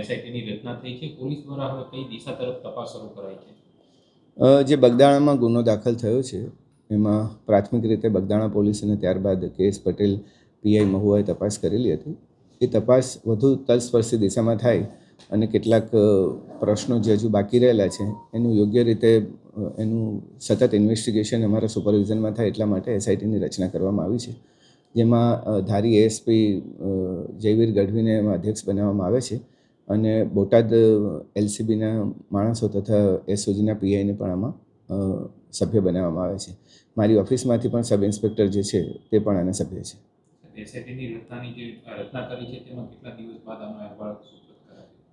એસઆઈટીની રચના થઈ છે. પોલીસ દ્વારા હવે કઈ દિશા તરફ તપાસ શરૂ કરાઈ છે? જે બગદાણામાં ગુનો દાખલ થયો છે એમાં પ્રાથમિક રીતે બગદાણા પોલીસ અને ત્યારબાદ કેએસ પટેલ પીઆઈ મહુવાએ તપાસ કરેલી હતી. એ તપાસ વધુ તલસ્પર્શી દિશામાં થાય અને કેટલાક પ્રશ્નો જે હજુ બાકી રહેલા છે એનું યોગ્ય રીતે એનું સતત ઇન્વેસ્ટિગેશન અમારા સુપરવિઝનમાં થાય એટલા માટે એસઆઈટીની રચના કરવામાં આવી છે, જેમાં ધારી એએસપી જયવીર ગઢવીને એમાં અધ્યક્ષ બનાવવામાં આવે છે અને બોટાદ એલસીબીના માણસો તથા એસઓજીના પીઆઈને પણ આમાં સભ્ય બનાવવામાં આવે છે. મારી ઓફિસમાંથી પણ સબ ઇન્સ્પેક્ટર જે છે તે પણ આના સભ્ય છે. એસઆઈટીની રચના કરી છે તેમાં કેટલા દિવસ બાદ આનો અહેવાલ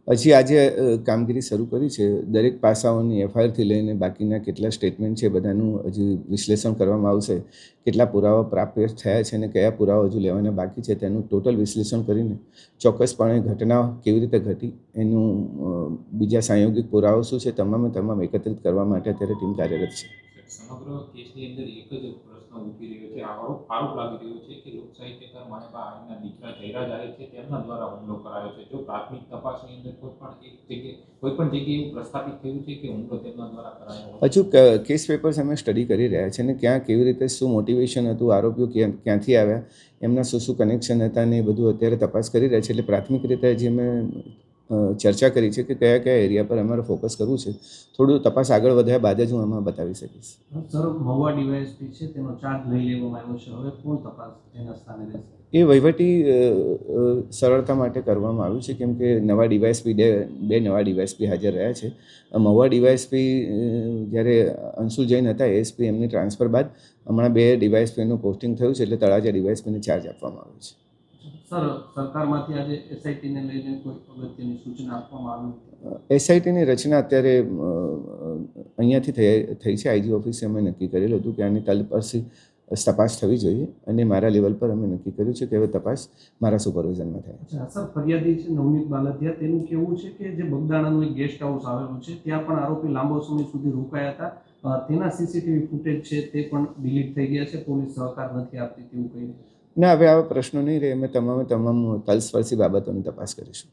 હજી આજે કામગીરી શરૂ કરી છે. દરેક પાસાઓની એફઆઈઆરથી લઈને બાકીના કેટલા સ્ટેટમેન્ટ છે બધાનું હજી વિશ્લેષણ કરવામાં આવશે. કેટલા પુરાવા પ્રાપ્ત થયા છે અને કયા પુરાવા હજુ લેવાના બાકી છે તેનું ટોટલ વિશ્લેષણ કરીને ચોક્કસપણે ઘટના કેવી રીતે ઘટી એનું બીજા સાંયોગિક પુરાવો શું છે તમામ એકત્રિત કરવા માટે અત્યારે ટીમ કાર્યરત છે. સમગ્ર કેસની અંદર એક જ પ્રશ્ન ઉઠી રહ્યો છે, આરોપ લાગી રહ્યો છે કે લોક સાહિત્યકાર માણેકા આહીના દીકરા જયરાજ આહિર છે તેમના દ્વારા હુમલો કરાયો છે. જો પ્રાથમિક તપાસની અંદર કોઈ પણ જગ્યાએ એવું પ્રસ્થાપિત થયું છે કે હુમલો તેમના દ્વારા કરાયો? હજુ કેસ પેપર્સ અમે સ્ટડી કરી રહ્યા છે અને ક્યાં કેવી રીતે શું મોટિવેશન હતું, આરોપીઓ ક્યાંથી આવ્યા, એમના શું કનેક્શન હતા ને એ બધું અત્યારે તપાસ કરી રહ્યા છે. એટલે પ્રાથમિક રીતે જે અમે ચર્ચા કરી છે કે કયા એરિયા પર અમારે ફોકસ કરવું છે. થોડું તપાસ આગળ વધ્યા બાદ જ હું આમાં બતાવી શકીશ. સર, મહુવા ડીવાયએસપી છે તેનો ચાર્જ લઈ લેવામાં આવ્યો છે, હવે કોણ તપાસ તેના સ્થાને રહેશે? એ વહીવટી સરળતા માટે કરવામાં આવ્યું છે, કેમ કે નવા ડીવાયએસપી બે નવા ડીવાયએસપી હાજર રહ્યા છે. મહુવા ડીવાયએસપી જ્યારે અંશુલ જૈન હતા એએસપી, એમની ટ્રાન્સફર બાદ હમણાં બે ડીવાયએસપીનું પોસ્ટિંગ થયું છે, એટલે તળાજા ડીવાયએસપીને ચાર્જ આપવામાં આવ્યો છે. સર, સરકારમાંથી આજે એસઆઈટીને લઈને કોઈ અગત્યની સૂચના આપવામાં આવી? એસઆઈટીની રચના અત્યારે અહીંયાથી થઈ છે. આઈજી ઓફિસે અમે નક્કી કરેલું હતું કે આની તલસ્પર્શી તપાસ થવી જોઈએ અને મારા લેવલ પર અમે નક્કી કર્યું છે કે હવે તપાસ મારા સુપરવિઝનમાં થાય. સર, ફરિયાદી છે નવનીત બાલદિયા, તેનું કહેવું છે કે જે બગદાણાનું એક ગેસ્ટ હાઉસ આવેલું છે ત્યાં પણ આરોપી લાંબો સમય સુધી રોકાયા હતા, તેના સીસીટીવી ફૂટેજ છે તે પણ ડિલીટ થઈ ગયા છે, પોલીસ સહકાર નથી આપતી તેવું કહી. ના, હવે આવા પ્રશ્નો નહીં રહે. અમે તમામ તલસ્પર્શી બાબતોની તપાસ કરીશું.